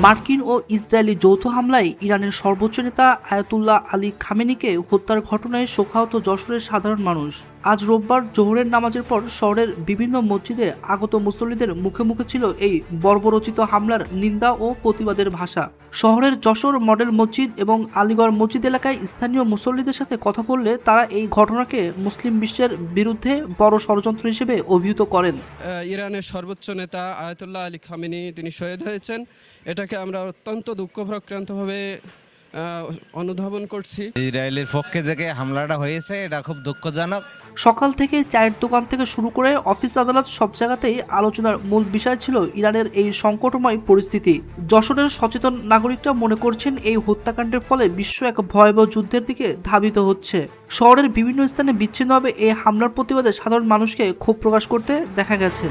মার্কিন ও ইসরায়েলি যৌথ হামলায় ইরানের সর্বোচ্চ নেতা আয়াতুল্লাহ আলী খামেনিকে হত্যার ঘটনায় শোকাহত যশোরের সাধারণ মানুষ। আজ রোববার জোহরের নামাজের পর শহরের বিভিন্ন মসজিদে আগত মুসল্লিদের মুখে মুখে ছিল এই বর্বরচিত হামলার নিন্দা ও প্রতিবাদের ভাষা। শহরের যশোর মডেল মসজিদ এবং আলীগড় মসজিদ এলাকায় স্থানীয় মুসল্লিদের সাথে কথা বললে তারা এই ঘটনাকে মুসলিম বিশ্বের বিরুদ্ধে বড় ষড়যন্ত্র হিসেবে অভিহিত করেন। ইরানের সর্বোচ্চ নেতা আয়াতুল্লাহ আলী খামেনি তিনি শহীদ হয়েছেন, এটাকে আমরা অত্যন্ত দুঃখপ্রাক্রান্তভাবে অনুধাবন করছি। ইসরায়েলের পক্ষে থেকে হামলাটা হয়েছে এটা খুব দুঃখজনক। সকাল থেকে চায়ের দোকান থেকে শুরু করে অফিস আদালত সব জায়গাতেই আলোচনার মূল বিষয় ছিল ইরানের এই সংকটময় পরিস্থিতি। যশোরের সচেতন নাগরিকরা মনে করছেন এই হত্যাকাণ্ডের ফলে বিশ্ব এক ভয়াবহ যুদ্ধের দিকে ধাবিত হচ্ছে। শহরের বিভিন্ন স্থানে বিচ্ছিন্নভাবে এই হামলার প্রতিবাদে সাধারণ মানুষকে ক্ষোভ প্রকাশ করতে দেখা গেছে।